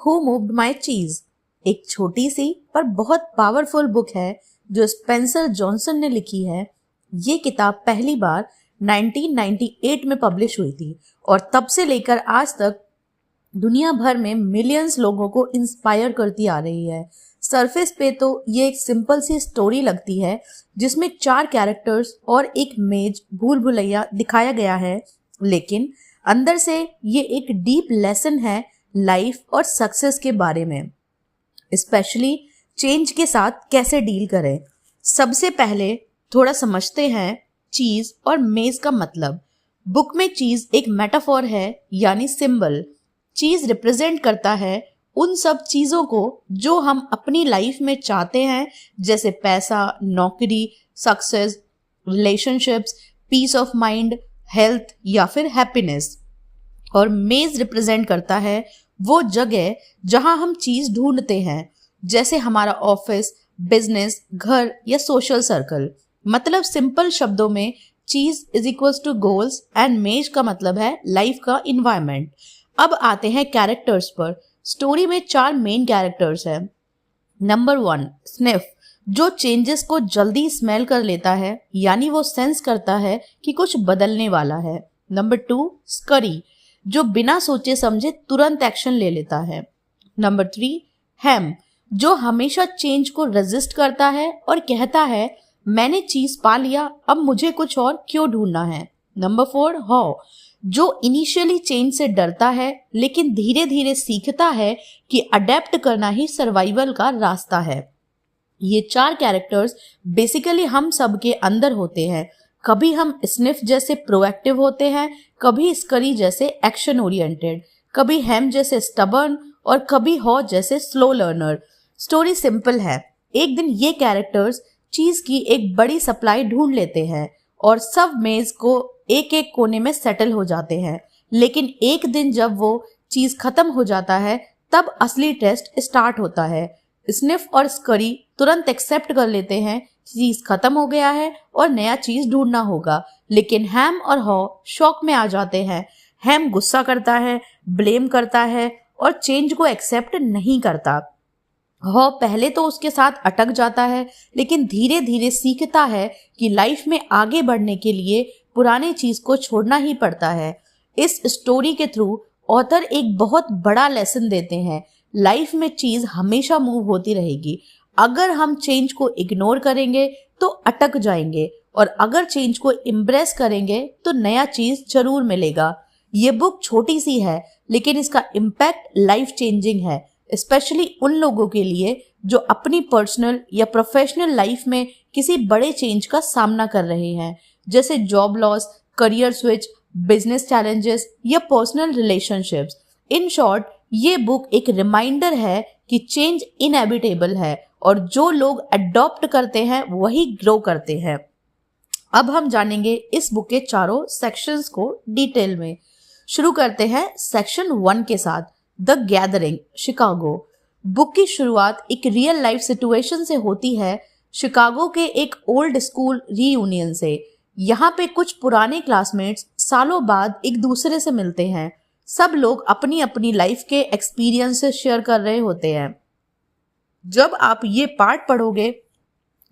Who moved my चीज, एक छोटी सी पर बहुत पावरफुल बुक है जो स्पेंसर जॉनसन ने लिखी है। ये किताब पहली बार 1998 में पब्लिश हुई थी और तब से लेकर आज तक दुनिया भर में मिलियंस लोगों को इंस्पायर करती आ रही है। सरफेस पे तो ये एक सिंपल सी स्टोरी लगती है जिसमें 4 कैरेक्टर्स और एक मेज भूल भुलैया दिखाया गया है, लेकिन अंदर से ये एक डीप लेसन है लाइफ और सक्सेस के बारे में, स्पेशली चेंज के साथ कैसे डील करें। सबसे पहले थोड़ा समझते हैं चीज और मेज का मतलब। बुक में चीज एक मेटाफोर है, यानी सिंबल। चीज रिप्रेजेंट करता है उन सब चीजों को जो हम अपनी लाइफ में चाहते हैं, जैसे पैसा, नौकरी, success, relationships, peace of mind, health या फिर हैप्पीनेस। और मेज रिप्रेजेंट करता है वो जगह जहां हम चीज ढूंढते हैं, जैसे हमारा ऑफिस, बिजनेस, घर या सोशल सर्कल। मतलब सिंपल शब्दों में चीज is equals to goals and maze का मतलब है लाइफ का इन्वायरमेंट। अब आते हैं कैरेक्टर्स पर। स्टोरी में 4 मेन कैरेक्टर्स हैं। नंबर 1 स्निफ, जो चेंजेस को जल्दी स्मेल कर लेता है, यानी वो सेंस करता है कि कुछ बदलने वाला है। नंबर 2 स्करी, जो बिना सोचे समझे तुरंत एक्शन ले लेता है। नंबर 3 हैम, जो हमेशा चेंज को रेजिस्ट करता है और कहता है मैंने चीज पा लिया, अब मुझे कुछ और क्यों ढूंढना है। नंबर 4 हॉ, जो इनिशियली चेंज से डरता है लेकिन धीरे धीरे सीखता है कि अडेप्ट करना ही सर्वाइवल का रास्ता है। ये 4 कैरेक्टर्स बेसिकली हम सब के अंदर होते हैं। कभी हम स्निफ जैसे प्रोएक्टिव होते हैं, कभी स्करी जैसे एक्शन ओरिएंटेड, कभी हैम जैसे स्टबर्न और कभी हॉ जैसे स्लो लर्नर। स्टोरी सिंपल है। एक दिन ये कैरेक्टर्स चीज की एक बड़ी सप्लाई ढूंढ लेते हैं और सब मेज को एक एक कोने में सेटल हो जाते हैं। लेकिन एक दिन जब वो चीज खत्म हो जाता है तब असली टेस्ट स्टार्ट होता है। स्निफ और स्करी तुरंत एक्सेप्ट कर लेते हैं चीज खत्म हो गया है और नया चीज ढूंढना होगा, लेकिन हैम और हॉ शॉक में आ जाते हैं। हैम गुस्सा करता है, ब्लेम करता है और चेंज को एक्सेप्ट नहीं करता। हॉ पहले तो उसके साथ अटक जाता है, लेकिन धीरे धीरे सीखता है कि लाइफ में आगे बढ़ने के लिए पुराने चीज को छोड़ना ही पड़ता है। इस स्टोरी के थ्रू ऑथर एक बहुत बड़ा लेसन देते हैं। लाइफ में चीज हमेशा मूव होती रहेगी। अगर हम चेंज को इग्नोर करेंगे तो अटक जाएंगे, और अगर चेंज को इम्प्रेस करेंगे तो नया चीज जरूर मिलेगा। ये बुक छोटी सी है, लेकिन इसका इम्पैक्ट लाइफ चेंजिंग है, स्पेशली उन लोगों के लिए जो अपनी पर्सनल या प्रोफेशनल लाइफ में किसी बड़े चेंज का सामना कर रहे हैं, जैसे job loss, career switch, business challenges या पर्सनल रिलेशनशिप्स। इन शॉर्ट, ये बुक एक रिमाइंडर है कि चेंज इनएविटेबल है और जो लोग अडॉप्ट करते हैं वही ग्रो करते हैं। अब हम जानेंगे इस बुक के चारों सेक्शंस को डिटेल में। शुरू करते हैं सेक्शन 1 के साथ, द गैदरिंग, शिकागो। बुक की शुरुआत एक रियल लाइफ सिचुएशन से होती है, शिकागो के एक ओल्ड स्कूल रीयूनियन से। यहाँ पे कुछ पुराने क्लासमेट्स सालों बाद एक दूसरे से मिलते हैं। सब लोग अपनी अपनी लाइफ के एक्सपीरियंसेस शेयर कर रहे होते हैं। जब आप ये पार्ट पढ़ोगे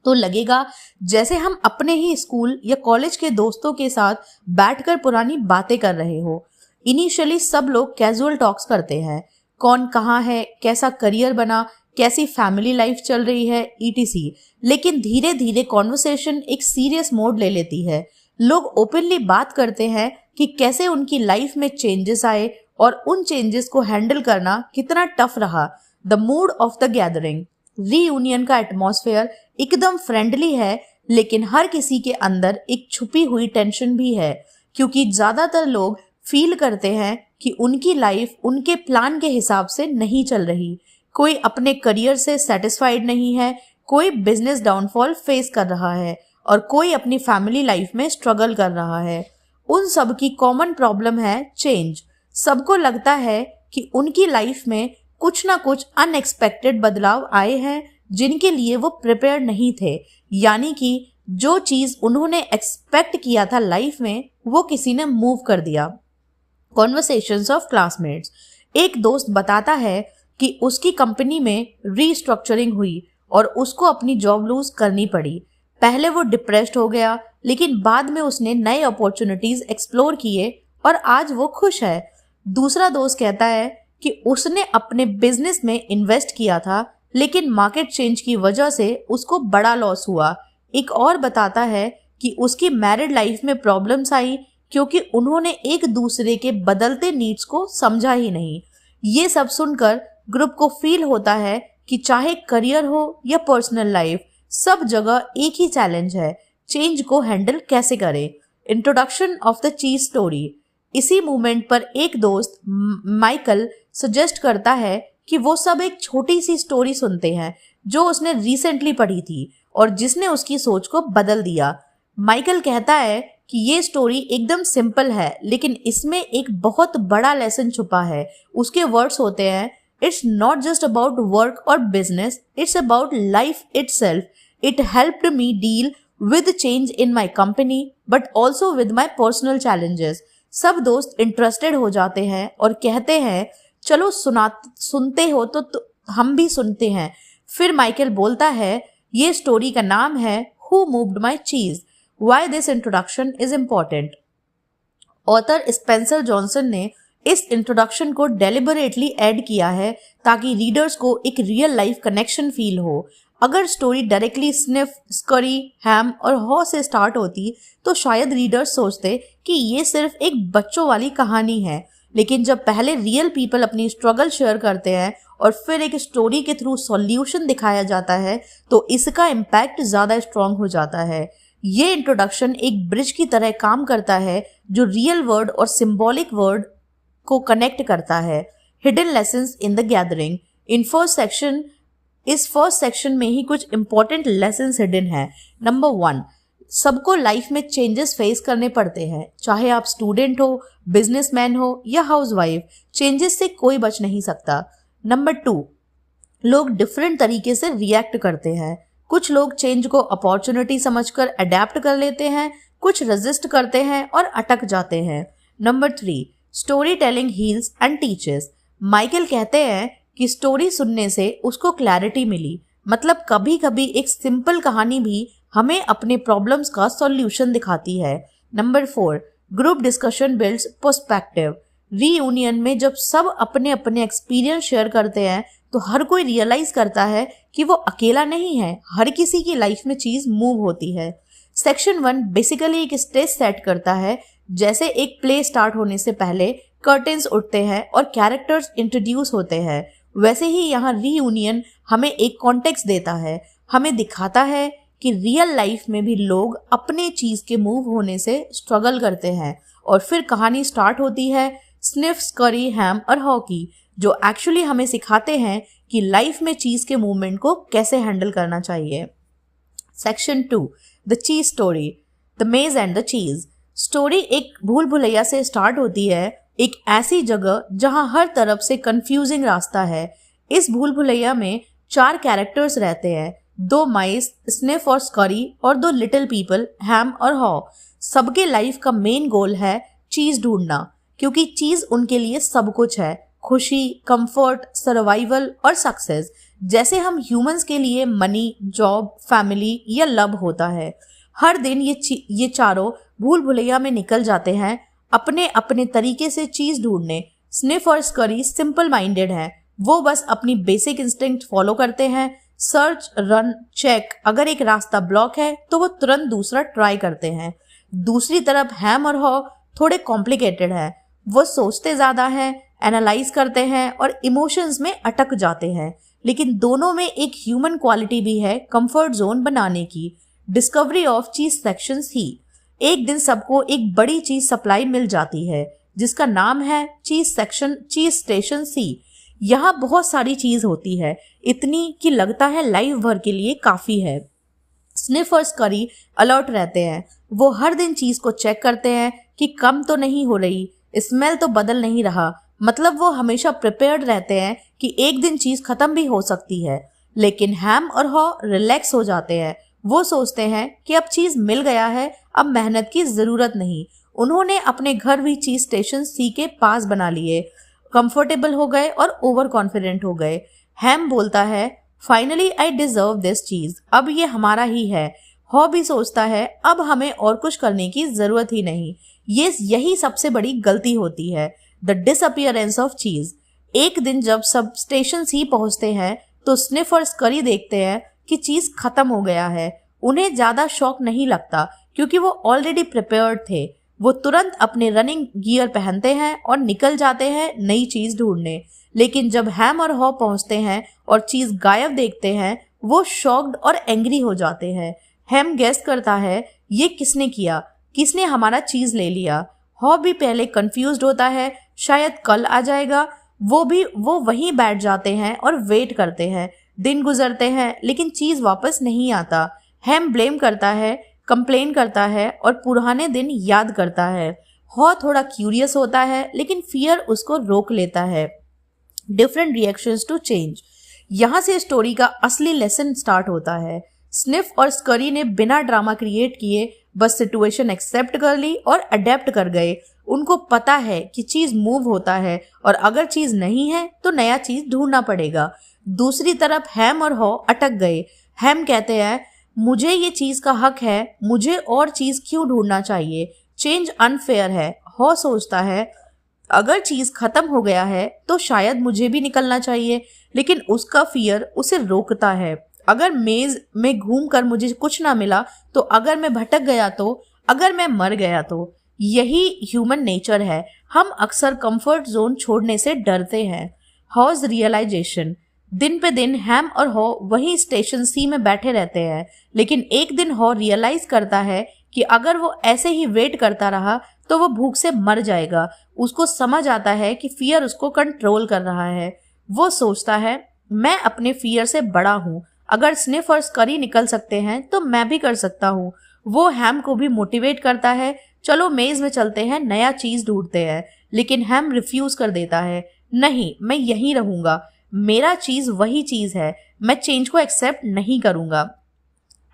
तो लगेगा जैसे हम अपने ही स्कूल या कॉलेज के दोस्तों के साथ बैठकर पुरानी बातें कर रहे हो। इनिशियली सब लोग कैजुअल टॉक्स करते हैं, कौन कहाँ है, कैसा करियर बना, कैसी फैमिली लाइफ चल रही है, ईटीसी। लेकिन धीरे धीरे कॉन्वर्सेशन एक सीरियस मोड ले लेती है। लोग ओपनली बात करते हैं कि कैसे उनकी लाइफ में चेंजेस आए और उन चेंजेस को हैंडल करना कितना टफ रहा। The mood off the gathering, reunion का एटमॉस्फेयर एकदम फ्रेंडली है, लेकिन हर किसी के अंदर एक छुपी हुई टेंशन भी है, क्योंकि ज्यादातर लोग फील करते हैं कि उनकी लाइफ उनके प्लान के हिसाब से नहीं चल रही। कोई अपने करियर से सेटिस्फाइड नहीं है, कोई बिजनेस डाउनफॉल फेस कर रहा है और कोई अपनी फैमिली लाइफ में स्ट्रगल कर रहा है। उन सब की कॉमन प्रॉब्लम है चेंज। सबको लगता है कि उनकी लाइफ में कुछ ना कुछ अनएक्सपेक्टेड बदलाव आए हैं जिनके लिए वो प्रिपेयर नहीं थे, यानी कि जो चीज उन्होंने एक्सपेक्ट किया था लाइफ में वो किसी ने मूव कर दिया। कॉन्वर्सेशंस ऑफ क्लासमेट्स, एक दोस्त बताता है कि उसकी कंपनी में रीस्ट्रक्चरिंग हुई और उसको अपनी जॉब लूज करनी पड़ी। पहले वो डिप्रेस्ड हो गया, लेकिन बाद में उसने नए अपॉर्चुनिटीज एक्सप्लोर किए और आज वो खुश है। दूसरा दोस्त कहता है कि उसने अपने बिजनेस में इन्वेस्ट किया था, लेकिन मार्केट चेंज की वजह से उसको बड़ा लॉस हुआ। एक और बताता है कि उसकी मैरिड लाइफ में प्रॉब्लम्स आई क्योंकि उन्होंने एक दूसरे के बदलते नीड्स को समझा ही नहीं। ये सब सुनकर ग्रुप को फील होता है कि चाहे करियर हो या पर्सनल लाइफ, सब जगह एक ही चैलेंज है, चेंज को हैंडल कैसे करें। इंट्रोडक्शन ऑफ द चीज स्टोरी। इसी मोमेंट पर एक दोस्त माइकल सजेस्ट करता है कि वो सब एक छोटी सी स्टोरी सुनते हैं जो उसने रिसेंटली पढ़ी थी और जिसने उसकी सोच को बदल दिया। माइकल कहता है कि ये स्टोरी एकदम सिंपल है, लेकिन इसमें एक बहुत बड़ा लेसन छुपा है। उसके वर्ड्स होते हैं, it's not just about work और business, it's about life itself. It helped me deal with change in my company but also with my personal challenges. सब दोस्त इंटरेस्टेड हो जाते हैं और कहते हैं चलो सुनते हो तो हम भी सुनते हैं। फिर माइकल बोलता है ये स्टोरी का नाम है Who Moved My Cheese? Why this introduction is important? Author Spencer Johnson ने इस इंट्रोडक्शन को डेलिबरेटली ऐड किया है ताकि रीडर्स को एक रियल लाइफ कनेक्शन फील हो। अगर स्टोरी डायरेक्टली स्निफ, स्करी, हैम और हॉ से स्टार्ट होती तो शायद रीडर्स सोचते कि ये सिर्फ एक बच्चों वाली कहानी है, लेकिन जब पहले रियल पीपल अपनी स्ट्रगल शेयर करते हैं और फिर एक स्टोरी के थ्रू सॉल्यूशन दिखाया जाता है तो इसका इम्पैक्ट ज़्यादा स्ट्रॉन्ग हो जाता है। ये इंट्रोडक्शन एक ब्रिज की तरह काम करता है जो रियल वर्ड और सिंबॉलिक वर्ड को कनेक्ट करता है। Hidden lessons in the gathering. इस फर्स्ट सेक्शन में ही कुछ इंपॉर्टेंट लेसन्स हिडन है। नंबर 1, सबको लाइफ में चेंजेस फेस करने पड़ते हैं, चाहे आप स्टूडेंट हो, बिजनेसमैन हो या हाउसवाइफ, चेंजेस से कोई बच नहीं सकता। नंबर 2, लोग डिफरेंट तरीके से रिएक्ट करते हैं। कुछ लोग चेंज को अपॉर्चुनिटी समझकर अडेप्ट कर लेते हैं, कुछ रेजिस्ट करते हैं और अटक जाते हैं। Number 3, story telling heels and teaches. Michael कहते हैं कि स्टोरी सुनने से उसको क्लैरिटी मिली, मतलब कभी कभी एक सिंपल कहानी भी हमें अपने प्रॉब्लम्स का सॉल्यूशन दिखाती है। Number 4, group discussion builds perspective. Reunion में जब सब अपने अपने एक्सपीरियंस शेयर करते हैं तो हर कोई रियलाइज करता है कि वो अकेला नहीं है, हर किसी की लाइफ में चीज मूव होती है। सेक्शन 1 बेसिकली एक स्टेज सेट करता है, जैसे एक प्ले स्टार्ट होने से पहले कर्टेन्स उठते हैं और कैरेक्टर्स इंट्रोड्यूस होते हैं, वैसे ही यहाँ रीयूनियन हमें एक कॉन्टेक्स्ट देता है, हमें दिखाता है कि रियल लाइफ में भी लोग अपने चीज के मूव होने से स्ट्रगल करते हैं। और फिर कहानी स्टार्ट होती है स्निफ, स्करी, हैम और हॉकी, जो एक्चुअली हमें सिखाते हैं कि लाइफ में चीज के मूवमेंट को कैसे हैंडल करना चाहिए। सेक्शन 2, द चीज स्टोरी, द मेज एंड द चीज। स्टोरी एक भूल भुलैया से स्टार्ट होती है, एक ऐसी जगह जहां हर तरफ से कंफ्यूजिंग रास्ता है। इस भूल भुलैया में 4 कैरेक्टर्स रहते हैं, 2 माइस, स्निफ और स्करी, और 2 लिटिल पीपल, हैम और हॉ। सबके लाइफ का मेन गोल है चीज ढूंढना, क्योंकि चीज उनके लिए सब कुछ है, खुशी, कंफर्ट, सर्वाइवल और सक्सेस। जैसे हम ह्यूमंस के लिए मनी, जॉब, फैमिली या लव होता है। हर दिन ये चारों भूल भुलैया में निकल जाते हैं अपने अपने तरीके से चीज ढूंढने। स्निफ और स्करी सिंपल माइंडेड हैं, वो बस अपनी बेसिक इंस्टिंक्ट फॉलो करते हैं, सर्च, रन, चेक। अगर एक रास्ता ब्लॉक है तो वो तुरंत दूसरा ट्राई करते हैं। दूसरी तरफ हैम और हॉ थोड़े कॉम्प्लिकेटेड है, वो सोचते ज्यादा हैं, एनालाइज करते हैं और इमोशंस में अटक जाते हैं, लेकिन दोनों में एक ह्यूमन क्वालिटी भी है, कंफर्ट जोन बनाने की। डिस्कवरी ऑफ चीज सेक्शन सी। एक दिन सबको एक बड़ी चीज सप्लाई मिल जाती है जिसका नाम है चीज स्टेशन सी। यहाँ बहुत सारी चीज होती है, इतनी कि लगता है लाइफ भर के लिए काफी है। स्निफ और स्करी अलर्ट रहते हैं, वो हर दिन चीज को चेक करते हैं कि कम तो नहीं हो रही, स्मेल तो बदल नहीं रहा, मतलब वो हमेशा प्रिपेयर्ड रहते हैं कि एक दिन चीज खत्म भी हो सकती है। लेकिन हैम और हॉ रिलैक्स हो जाते हैं, वो सोचते हैं कि अब चीज मिल गया है, अब मेहनत की जरूरत नहीं। उन्होंने अपने घर भी चीज स्टेशन सी के पास बना लिए। कंफर्टेबल हो गए और ओवर कॉन्फिडेंट हो गए। हैम बोलता है फाइनली आई डिजर्व दिस चीज, अब ये हमारा ही है। हॉ भी सोचता है अब हमें और कुछ करने की जरूरत ही नहीं। यही सबसे बड़ी गलती होती है, द डिसअपियरेंस ऑफ चीज। एक दिन जब सब स्टेशन ही पहुंचते हैं तो स्निफ और स्करी देखते हैं कि चीज खत्म हो गया है। उन्हें ज्यादा शौक नहीं लगता क्योंकि वो ऑलरेडी प्रिपेयर्ड थे। वो तुरंत अपने रनिंग गियर पहनते हैं और निकल जाते हैं नई चीज ढूंढने। लेकिन जब हैम और हॉ पहुंचते हैं और चीज गायब देखते हैं, वो शॉक्ड और एंग्री हो जाते हैं। हैम गेस करता है ये किसने किया, किसने हमारा चीज ले लिया। हॉ भी पहले कंफ्यूज्ड होता है, शायद कल आ जाएगा। वो वहीं बैठ जाते हैं और वेट करते हैं। दिन गुजरते हैं लेकिन चीज वापस नहीं आता। हैम ब्लेम करता है, कंप्लेन करता है और पुराने दिन याद करता है। हॉ थोड़ा क्यूरियस होता है लेकिन फियर उसको रोक लेता है। Different reactions to change. यहाँ से स्टोरी का असली लेसन स्टार्ट होता है। स्निफ और स्करी ने बिना ड्रामा क्रिएट किए बस सिचुएशन एक्सेप्ट कर ली और अडेप्ट कर गए। उनको पता है कि चीज मूव होता है और अगर चीज नहीं है तो नया चीज ढूंढना पड़ेगा। दूसरी तरफ हैम और हॉ अटक गए। हैम कहते हैं मुझे ये चीज का हक है, मुझे और चीज क्यों ढूंढना चाहिए, चेंज अनफेयर है। हॉ सोचता है अगर चीज खत्म हो गया है तो शायद मुझे भी निकलना चाहिए, लेकिन उसका फियर उसे रोकता है। अगर मेज में घूमकर मुझे कुछ ना मिला तो, अगर मैं भटक गया तो, अगर मैं मर गया तो। यही ह्यूमन नेचर है, हम अक्सर कंफर्ट जोन छोड़ने से डरते हैं। Haw's realization. दिन पे दिन हैम और हॉ वही स्टेशन सी में बैठे रहते हैं, लेकिन एक दिन हॉ रियलाइज करता है कि अगर वो ऐसे ही वेट करता रहा तो वो भूख से मर जाएगा। उसको समझ आता है कि फियर उसको कंट्रोल कर रहा है। वो सोचता है मैं अपने फियर से बड़ा हूँ, अगर स्निफ और स्करी निकल सकते हैं तो मैं भी कर सकता हूँ। वो हैम को भी मोटिवेट करता है, चलो मेज में चलते हैं, नया चीज ढूंढते हैं। लेकिन हैम रिफ्यूज कर देता है, नहीं मैं यहीं रहूंगा, मेरा चीज वही चीज है, मैं चेंज को एक्सेप्ट नहीं करूंगा।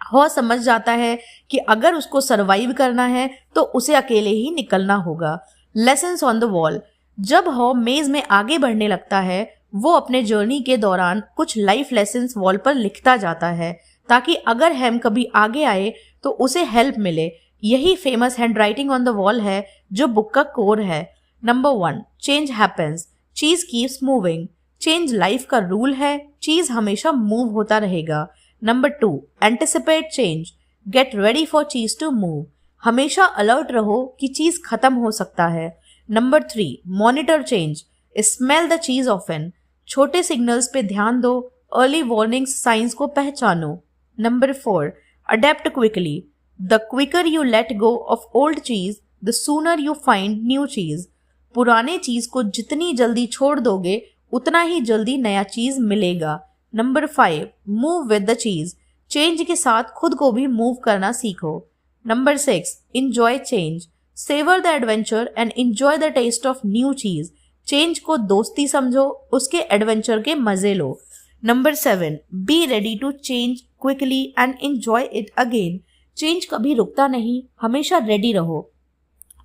हॉ समझ जाता है कि अगर उसको सरवाइव करना है तो उसे अकेले ही निकलना होगा। Lessons on the wall. जब हॉ मेज में आगे बढ़ने लगता है, वो अपने जर्नी के दौरान कुछ लाइफ लेसन्स वॉल पर लिखता जाता है ताकि अगर हैम कभी आगे आए तो उसे हेल्प मिले। यही famous handwriting on the wall है जो बुक का कोर है। नंबर 1, चेंज हैपेंस, चीज कीप्स मूविंग। चेंज लाइफ का रूल है, चीज हमेशा मूव होता रहेगा। Number 2, anticipate change, get ready for चीज टू मूव। हमेशा अलर्ट रहो कि चीज खत्म हो सकता है। Number 3, monitor change, smell the चीज ऑफन। छोटे सिग्नल्स पे ध्यान दो, अर्ली वार्निंग साइंस को पहचानो। Number 4, adapt quickly, the quicker you let go of old cheese the sooner you find new cheese. पुराने चीज को जितनी जल्दी छोड़ दोगे उतना ही जल्दी नया चीज मिलेगा। Number 5, move with the cheese, change के साथ खुद को भी मूव करना सीखो। Number 6, enjoy change, savor the adventure and enjoy the taste of new cheese. Change को दोस्ती समझो, उसके एडवेंचर के मजे लो। Number 7, be ready to change quickly and enjoy it again. Change कभी रुकता नहीं, हमेशा रेडी रहो।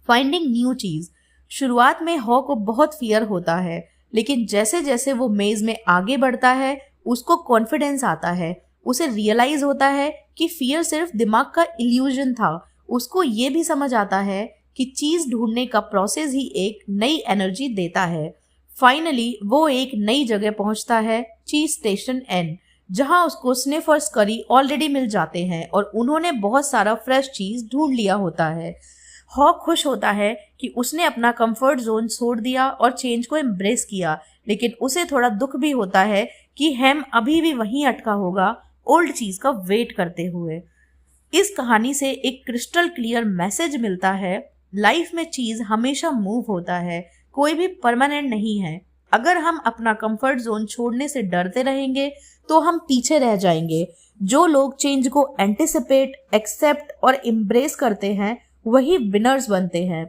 फाइंडिंग न्यू चीज। शुरुआत में हॉ को बहुत फियर होता है, लेकिन जैसे जैसे वो मेज में आगे बढ़ता है उसको कॉन्फिडेंस आता है। उसे रियलाइज होता है कि फियर सिर्फ दिमाग का इल्यूजन था। उसको ये भी समझ आता है कि चीज ढूंढने का प्रोसेस ही एक नई एनर्जी देता है। फाइनली वो एक नई जगह पहुंचता है, चीज स्टेशन एन, जहां उसको स्निफ और स्करी ऑलरेडी मिल जाते हैं और उन्होंने बहुत सारा फ्रेश चीज ढूंढ लिया होता है। हॉ खुश होता है कि उसने अपना कंफर्ट जोन छोड़ दिया और चेंज को एम्ब्रेस किया, लेकिन उसे थोड़ा दुख भी होता है कि हैम अभी भी वहीं अटका होगा ओल्ड चीज का वेट करते हुए। इस कहानी से एक क्रिस्टल क्लियर मैसेज मिलता है, लाइफ में चीज हमेशा मूव होता है, कोई भी परमानेंट नहीं है। अगर हम अपना कंफर्ट जोन छोड़ने से डरते रहेंगे तो हम पीछे रह जाएंगे। जो लोग चेंज को एंटिसिपेट, एक्सेप्ट और एम्ब्रेस करते हैं वही विनर्स बनते हैं।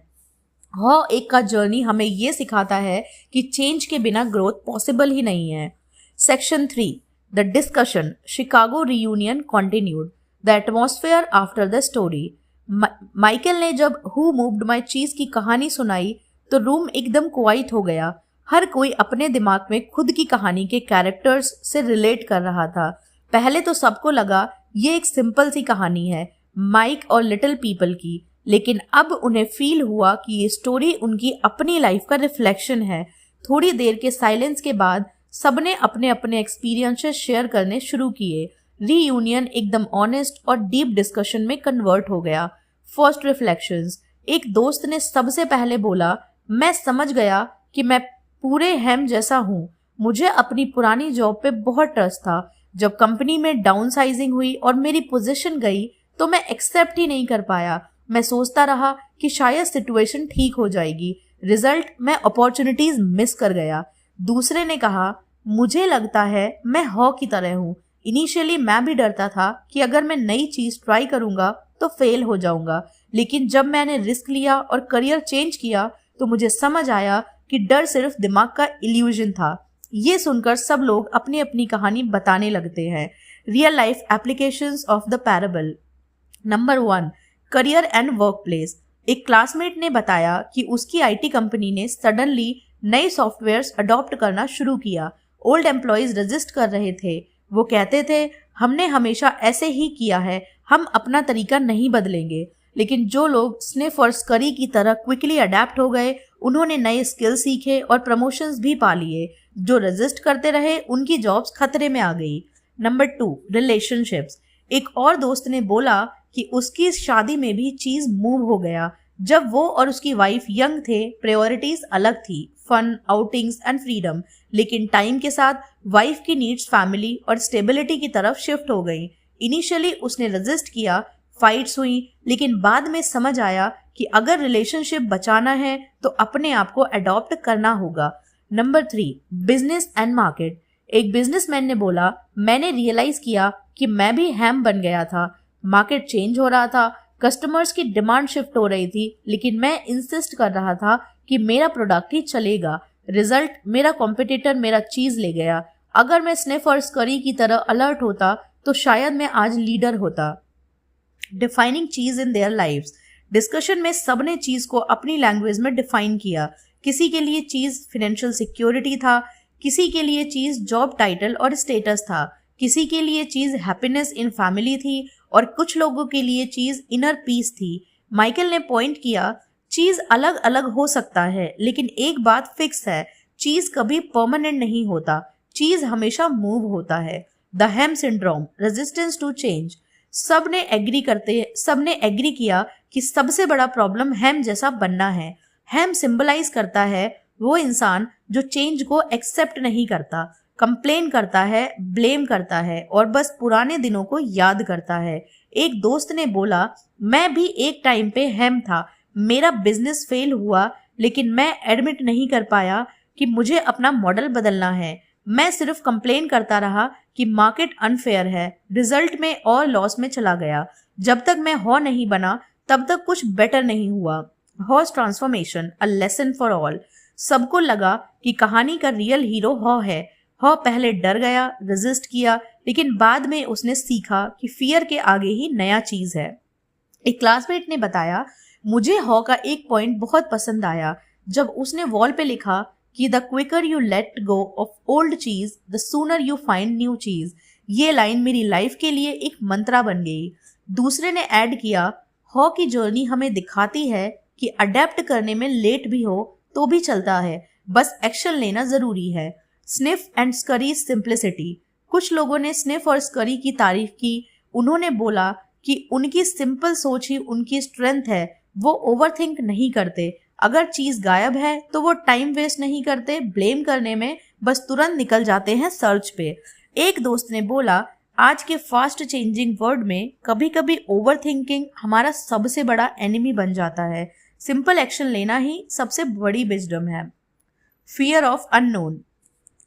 हॉ एक का जर्नी हमें ये सिखाता है कि चेंज के बिना ग्रोथ पॉसिबल ही नहीं है। Section 3, the discussion, Chicago reunion continued, the atmosphere after the story. Michael ने जब हु मूव्ड माई चीज की कहानी सुनाई तो रूम एकदम क्वाइट हो गया। हर कोई अपने दिमाग में खुद की कहानी के कैरेक्टर्स से रिलेट कर रहा था। पहले तो सबको लगा ये एक सिंपल सी कहानी है माइक और लिटिल पीपल की, लेकिन अब उन्हें फील हुआ कि ये स्टोरी उनकी अपनी लाइफ का रिफ्लेक्शन है। थोड़ी देर के साइलेंस के बाद सबने अपने अपने एक्सपीरियंसेस शेयर करने शुरू किए। रीयूनियन एकदम ऑनेस्ट और डीप डिस्कशन में कन्वर्ट हो गया। First reflections. एक दोस्त ने सबसे पहले बोला, मैं समझ गया कि मैं पूरे हैम जैसा हूँ। मुझे अपनी पुरानी जॉब पे बहुत ट्रस्ट था। जब कंपनी में डाउनसाइजिंग हुई और मेरी पोजीशन गई तो मैं एक्सेप्ट ही नहीं कर पाया। मैं सोचता रहा कि शायद सिचुएशन ठीक हो जाएगी। रिजल्ट, मैं अपॉर्चुनिटीज मिस कर गया। दूसरे ने कहा, मुझे लगता है मैं हॉ की तरह हूँ। इनिशियली मैं भी डरता था कि अगर मैं नई चीज ट्राई करूंगा तो फेल हो जाऊंगा, लेकिन जब मैंने रिस्क लिया और करियर चेंज किया तो मुझे समझ आया कि डर सिर्फ दिमाग का इल्यूजन था। ये सुनकर सब लोग अपनी अपनी कहानी बताने लगते हैं। Real life applications of the parable. Number 1, career and work place. एक क्लासमेट ने बताया कि उसकी आईटी कंपनी ने सडनली नए सॉफ्टवेयर्स अडॉप्ट करना शुरू किया। ओल्ड एम्प्लॉयज रेजिस्ट कर रहे थे। वो कहते थे, हमने हमेशा ऐसे ही किया है, हम अपना तरीका नहीं बदलेंगे। लेकिन जो लोग स्निफ और स्करी की तरह क्विकली अडेप्ट हो गए, उन्होंने नए स्किल सीखे और प्रमोशंस भी पा लिए। जो रेजिस्ट करते रहे, उनकी जॉब्स खतरे में आ गई। Number 2, relationships. एक और दोस्त ने बोला कि उसकी शादी में भी चीज मूव हो गया। जब वो और उसकी वाइफ यंग थे, प्रायोरिटीज अलग थी, फन, आउटिंग्स एंड फ्रीडम। लेकिन टाइम के साथ वाइफ की नीड्स फैमिली और स्टेबिलिटी की तरफ शिफ्ट हो गई। इनिशियली उसने रेजिस्ट किया, फाइट्स हुई, लेकिन बाद में समझ आया कि अगर रिलेशनशिप बचाना है तो अपने आप को अडॉप्ट करना होगा। Number 3, business and market. एक बिजनेसमैन ने बोला, मैंने रियलाइज किया कि मैं भी हैम बन गया था। मार्केट चेंज हो रहा था, कस्टमर्स की डिमांड शिफ्ट हो रही थी, लेकिन मैं इंसिस्ट कर रहा था कि मेरा प्रोडक्ट ही चलेगा। रिजल्ट, मेरा कॉम्पिटिटर मेरा चीज ले गया। अगर मैं स्निफ और स्करी की तरह अलर्ट होता तो शायद मैं आज लीडर होता। डिफाइनिंग चीज इन देयर लाइव्स। डिस्कशन में सबने चीज को अपनी लैंग्वेज में डिफाइन किया। किसी के लिए चीज फाइनेंशियल सिक्योरिटी था, किसी के लिए चीज जॉब टाइटल और स्टेटस था, किसी के लिए चीज हैप्पीनेस इन फैमिली थी और कुछ लोगों के लिए चीज इनर पीस थी। माइकल ने पॉइंट किया, चीज अलग अलग हो सकता है, लेकिन एक बात फिक्स है, चीज कभी परमानेंट नहीं होता, चीज हमेशा मूव होता है। The Hem syndrome, resistance to change. सबने एग्री किया कि सबसे बड़ा प्रॉब्लम हैम जैसा बनना है। हैम सिंबलाइज करता है वो इंसान जो चेंज को एक्सेप्ट नहीं करता, कंप्लेन करता है, ब्लेम करता है और बस पुराने दिनों को याद करता है। एक दोस्त ने बोला, मैं भी एक टाइम पे हैम था, मेरा बिजनेस फेल हुआ, लेकिन मैं एडमिट नहीं कर पाया कि मुझे अपना मॉडल बदलना है। मैं सिर्फ कंप्लेन करता रहा कि मार्केट अनफेयर है। रिजल्ट में और लॉस में चला गया। जब तक मैं हॉ नहीं बना तब तक कुछ बेटर नहीं हुआ। Horse transformation, a lesson for all. सबको लगा कि कहानी का रियल हीरो हॉ है। हॉ पहले डर गया, रेजिस्ट किया, लेकिन बाद में उसने सीखा कि फियर के आगे ही नया चीज है। एक क्लासमेट ने बताया, मुझे हॉ का एक पॉइंट बहुत पसंद आया जब उसने वॉल पे लिखा कि the quicker you let go of old cheese the sooner you find new cheese. ये लाइन मेरी लाइफ के लिए एक मंत्रा बन गई। दूसरे ने ऐड किया, हॉ की जर्नी हमें दिखाती है कि अडेप्ट करने में लेट भी हो तो भी चलता है, बस एक्शन लेना जरूरी है। Sniff and scurry simplicity. कुछ लोगों ने स्निफ और स्करी की तारीफ की। उन्होंने बोला कि उनकी सिंपल सोच ही उनकी स्ट्रेंथ है। वो ओवरथिंक नहीं करते। अगर चीज गायब है तो वो टाइम वेस्ट नहीं करते ब्लेम करने में, बस तुरंत निकल जाते हैं सर्च पे। एक दोस्त ने बोला, आज के फास्ट चेंजिंग वर्ल्ड में कभी कभी ओवरथिंकिंग हमारा सबसे बड़ा एनिमी बन जाता है। सिंपल एक्शन लेना ही सबसे बड़ी विजडम है। Fear of unknown.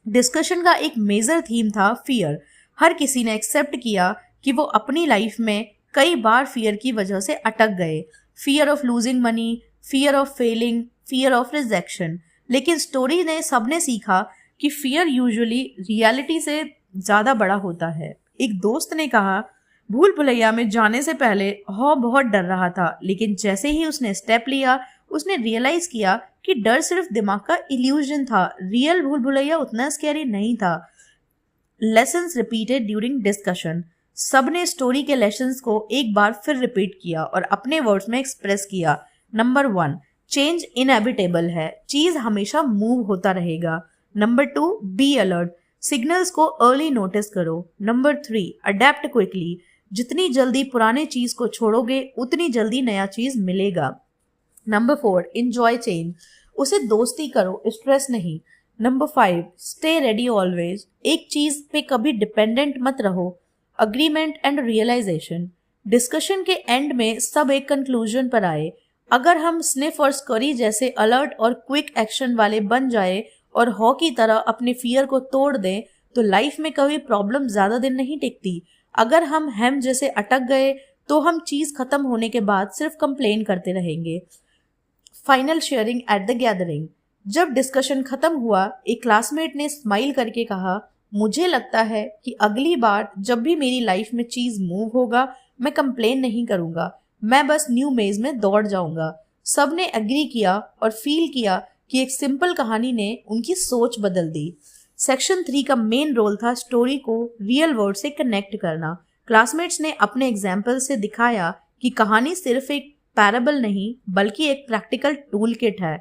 डिस्कशन का एक मेजर थीम था फियर। हर किसी ने एक्सेप्ट किया कि वो अपनी लाइफ में कई बार फियर की वजह से अटक गए। Fear of losing money, fear of Fehling, fear of rejection. लेकिन स्टोरी ने सबने सीखा कि फियर यूजुअली रियलिटी से ज्यादा बड़ा होता है। एक दोस्त ने कहा, भूल भुलैया में जाने से पहले हॉ बहुत डर रहा था, लेकिन जैसे ही उसने स्टेप लिया उसने रियलाइज किया कि डर सिर्फ दिमाग का इल्यूजन था, रियल भूल भुलैया उतना स्कैरी नहीं था। Lessons repeated during discussion. सबने स्टोरी के लेसन्स को एक बार फिर रिपीट किया और अपने वर्ड्स में एक्सप्रेस किया। नंबर 1, चेंज इनएविटेबल है, चीज हमेशा मूव होता रहेगा। नंबर 2, बी अलर्ट, सिग्नल्स को अर्ली नोटिस करो। नंबर 3, अडेप्ट क्विकली, जितनी जल्दी पुराने चीज को छोड़ोगे उतनी जल्दी नया चीज मिलेगा। नंबर 4, एंजॉय चेंज, उसे दोस्ती करो, स्ट्रेस नहीं। नंबर 5, स्टे रेडी ऑलवेज, एक चीज पे कभी डिपेंडेंट मत रहो। Agreement and realization. डिस्कशन के एंड में सब एक कंक्लूजन पर आए। अगर हम स्निफ और स्करी जैसे अलर्ट और क्विक एक्शन वाले बन जाए और हॉ की तरह अपने फियर को तोड़ दें तो लाइफ में कभी प्रॉब्लम ज्यादा दिन नहीं टिकती। अगर हम हैम जैसे अटक गए तो हम चीज खत्म होने के बाद सिर्फ कंप्लेन करते रहेंगे। Final sharing at the gathering. जब डिस्कशन खत्म हुआ, एक क्लासमेट ने स्माइल करके कहा, मुझे लगता है कि अगली बार जब भी मेरी लाइफ में चीज मूव होगा मैं कंप्लेन नहीं करूंगा, मैं बस न्यू मेज में दौड़ जाऊंगा। सबने एग्री किया और फील किया कि एक सिंपल कहानी ने उनकी सोच बदल दी। सेक्शन 3 का मेन रोल था स्टोरी को रियल वर्ल्ड से कनेक्ट करना। क्लासमेट्स ने अपने एग्जाम्पल से दिखाया कि कहानी सिर्फ एक पैराबल नहीं बल्कि एक प्रैक्टिकल टूल किट है।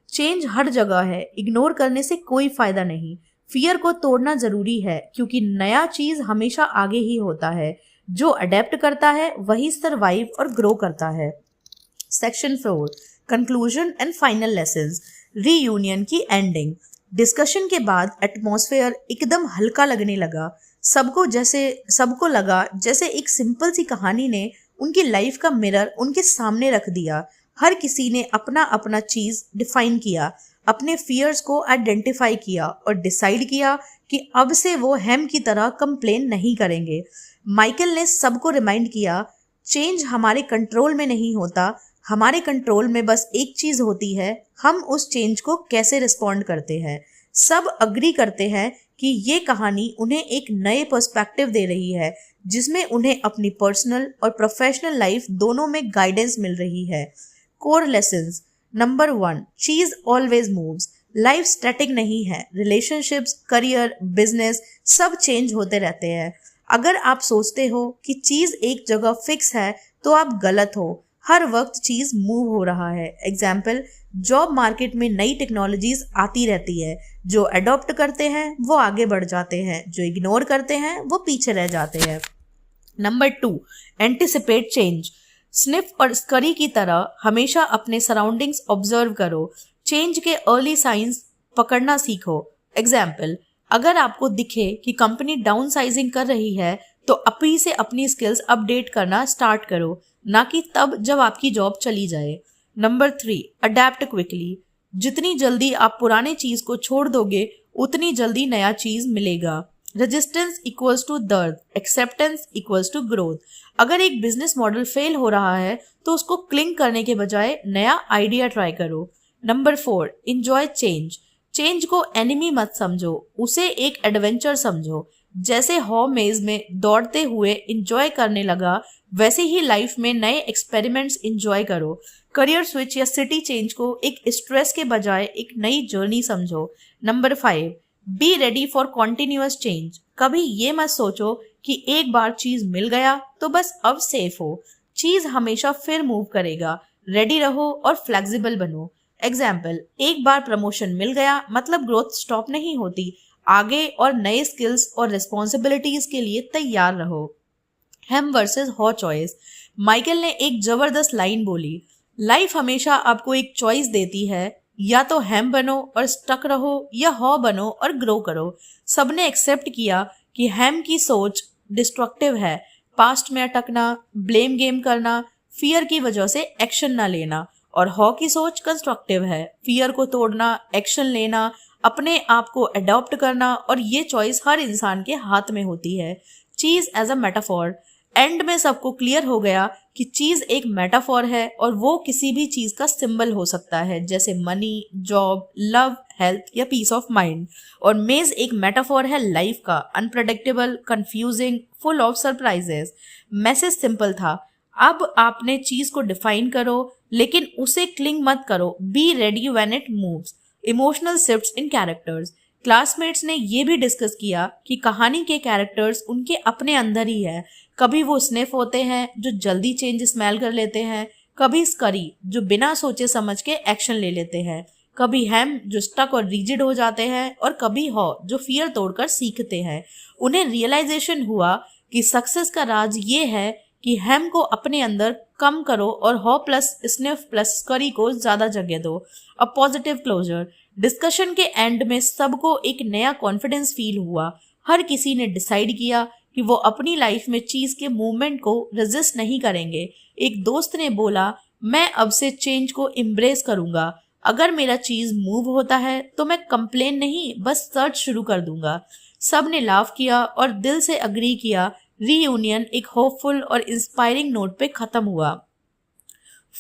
चेंज हर जगह है, इग्नोर करने से कोई फायदा नहीं। फियर को तोड़ना जरूरी है क्योंकि नया चीज हमेशा आगे ही होता है। जो अडेप्ट करता है वही सरवाइव और ग्रो करता है। Section 4, conclusion and final lessons. Reunion की एंडिंग। डिस्कशन के बाद एटमॉस्फेयर एकदम हल्का लगने लगा। सबको लगा जैसे एक सिंपल सी कहानी ने उनकी लाइफ का मिरर उनके सामने रख दिया। हर किसी ने अपना अपना चीज डिफाइन किया, अपने फियर्स को आइडेंटिफाई किया और डिसाइड किया कि अब से वो हैम की तरह कंप्लेन नहीं करेंगे। माइकल ने सबको रिमाइंड किया, चेंज हमारे कंट्रोल में नहीं होता, हमारे कंट्रोल में बस एक चीज होती है, हम उस चेंज को कैसे रिस्पॉन्ड करते हैं। सब अग्री करते हैं कि ये कहानी उन्हें एक नए पर्सपेक्टिव दे रही है जिसमें उन्हें अपनी पर्सनल और प्रोफेशनल लाइफ दोनों में गाइडेंस मिल रही है। Core lessons. नंबर 1, चीज ऑलवेज मूव्स, लाइफ स्टैटिक नहीं है। रिलेशनशिप्स, करियर, बिजनेस सब चेंज होते रहते हैं। अगर आप सोचते हो कि चीज एक जगह फिक्स है तो आप गलत हो। हर वक्त चीज मूव हो रहा है। एग्जाम्पल, जॉब मार्केट में नई टेक्नोलॉजीज आती रहती है। जो अडॉप्ट करते हैं वो आगे बढ़ जाते हैं, जो इग्नोर करते हैं वो पीछे रह जाते हैं। Number 2, anticipate change. स्निफ और स्करी की तरह हमेशा अपने सराउंडिंग्स ऑब्जर्व करो। चेंज के अर्ली साइंस पकड़ना सीखो। एग्जाम्पल, अगर आपको दिखे कि कंपनी डाउन साइजिंग कर रही है तो अभी से अपनी स्किल्स अपडेट करना स्टार्ट करो, ना कि तब जब आपकी जॉब चली जाए। Number 3, adapt quickly. जितनी जल्दी आप पुराने चीज को छोड़ दोगे उतनी जल्दी नया चीज मिलेगा। रेजिस्टेंस इक्वल्स टू दर्द, एक्सेप्टेंस इक्वल्स टू ग्रोथ। अगर एक बिजनेस मॉडल फेल हो रहा है तो उसको क्लिंग करने के बजाय नया आइडिया ट्राई करो। Number 4, enjoy change. चेंज को एनिमी मत समझो, उसे एक एडवेंचर समझो। जैसे हॉ मेज में दौड़ते हुए एंजॉय करने लगा, वैसे ही लाइफ में नए एक्सपेरिमेंट्स एंजॉय करो। करियर स्विच या सिटी चेंज को एक स्ट्रेस के बजाय एक नई जर्नी समझो। Number 5, be ready for continuous change. कभी ये मत सोचो कि एक बार चीज मिल गया तो बस अब सेफ हो। चीज हमेशा फिर मूव करेगा। रेडी रहो और फ्लेक्सिबल बनो। एग्जाम्पल, एक बार प्रमोशन मिल गया मतलब ग्रोथ स्टॉप नहीं होती, आगे और नए स्किल्स और रिस्पॉन्सिबिलिटीज के लिए तैयार रहो। हैम वर्सेस हॉ चॉइस। माइकल ने एक जबरदस्त लाइन बोली, लाइफ हमेशा आपको एक चॉइस देती है, या तो हैम बनो और स्टक रहो या हॉ बनो और ग्रो करो। सबने एक्सेप्ट किया कि हैम की सोच डिस्ट्रक्टिव है, पास्ट में अटकना, ब्लेम गेम करना, फियर की वजह से एक्शन ना लेना, और हॉ की सोच कंस्ट्रक्टिव है, फियर को तोड़ना, एक्शन लेना, अपने आप को अडॉप्ट करना, और ये चॉइस हर इंसान के हाथ में होती है। चीज एज अ मेटाफॉर। एंड में सबको क्लियर हो गया कि चीज एक मेटाफॉर है और वो किसी भी चीज का सिंबल हो सकता है, जैसे मनी, जॉब, लव, हेल्थ या पीस ऑफ माइंड। और मेज एक मेटाफॉर है लाइफ का, unpredictable, confusing, full of surprises. Message simple था, अब आपने चीज को डिफाइन करो, लेकिन उसे क्लिंग मत करो। Be ready when it moves. Emotional shifts in characters. Classmates ने ये भी डिस्कस किया कि कहानी के कैरेक्टर्स उनके अपने अंदर ही है। कभी वो स्निफ होते हैं जो जल्दी चेंज स्मेल कर लेते हैं, कभी स्करी जो बिना सोचे समझ के एक्शन ले लेते हैं, कभी हैम जो स्टक और रिजिड हो जाते हैं, और कभी हॉ जो फियर तोड़कर सीखते हैं। उन्हें रियलाइजेशन हुआ कि सक्सेस का राज ये है कि हैम को अपने अंदर कम करो और हॉ प्लस स्निफ प्लस स्करी को ज्यादा जगह दो। A positive closure. डिस्कशन के एंड में सबको एक नया कॉन्फिडेंस फील हुआ। हर किसी ने डिसाइड किया कि वो अपनी लाइफ में चीज के मूवमेंट को रेजिस्ट नहीं करेंगे। एक दोस्त ने बोला, मैं अब से चेंज को एम्ब्रेस करूंगा। अगर मेरा चीज मूव होता है तो मैं कंप्लेन नहीं, बस सर्च शुरू कर दूंगा। सब ने लाफ किया और दिल से अग्री किया। रीयूनियन एक होपफुल और इंस्पायरिंग नोट पे खत्म हुआ।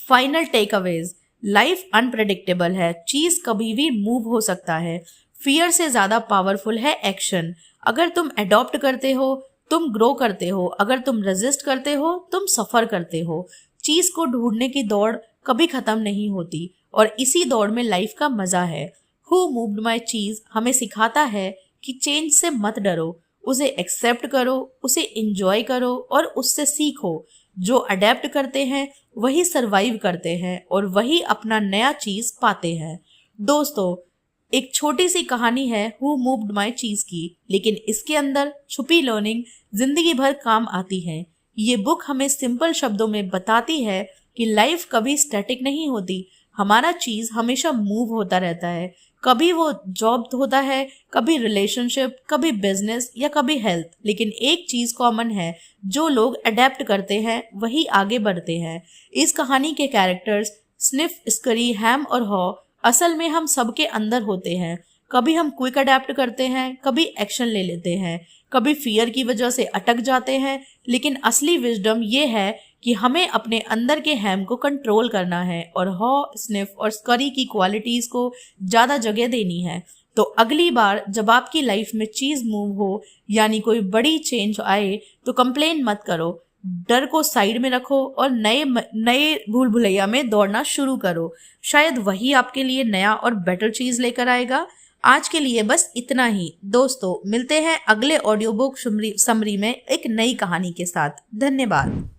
Final takeaways. Life unpredictable है, चीज कभी भी मूव हो सकता है। फियर से ज्यादा पावरफुल है एक्शन। अगर तुम अडॉप्ट करते हो तुम ग्रो करते हो, अगर तुम रेजिस्ट करते हो तुम सफर करते हो। चीज को ढूंढने की दौड़ कभी खत्म नहीं होती और इसी दौड़ में लाइफ का मजा है। हु मूव्ड माई चीज हमें सिखाता है कि चेंज से मत डरो, उसे एक्सेप्ट करो, उसे एंजॉय करो और उससे सीखो। जो अडेप्ट करते हैं वही सरवाइव करते हैं और वही अपना नया चीज पाते हैं। दोस्तों, एक छोटी सी कहानी है हु मूव्ड माई चीज की, लेकिन इसके अंदर छुपी लर्निंग जिंदगी भर काम आती है। ये बुक हमें सिंपल शब्दों में बताती है कि लाइफ कभी स्टैटिक नहीं होती। हमारा चीज हमेशा मूव होता रहता है। कभी वो जॉब होता है, कभी रिलेशनशिप, कभी बिजनेस या कभी हेल्थ, लेकिन एक चीज कॉमन है, जो लोग अडेप्ट करते हैं वही आगे बढ़ते हैं। इस कहानी के कैरेक्टर्स स्निफ, स्करी, हैम और हॉ असल में हम सबके अंदर होते हैं। कभी हम क्विक अडेप्ट करते हैं, कभी एक्शन ले लेते हैं, कभी फियर की वजह से अटक जाते हैं, लेकिन असली विजडम ये है कि हमें अपने अंदर के हैम को कंट्रोल करना है और हॉ, स्निफ और स्करी की क्वालिटीज को ज्यादा जगह देनी है। तो अगली बार जब आपकी लाइफ में चीज मूव हो, यानी कोई बड़ी चेंज आए, तो कंप्लेन मत करो, डर को साइड में रखो और नए भूल भुलैया में दौड़ना शुरू करो। शायद वही आपके लिए नया और बेटर चीज लेकर आएगा। आज के लिए बस इतना ही दोस्तों, मिलते हैं अगले ऑडियो बुक समरी में एक नई कहानी के साथ। धन्यवाद।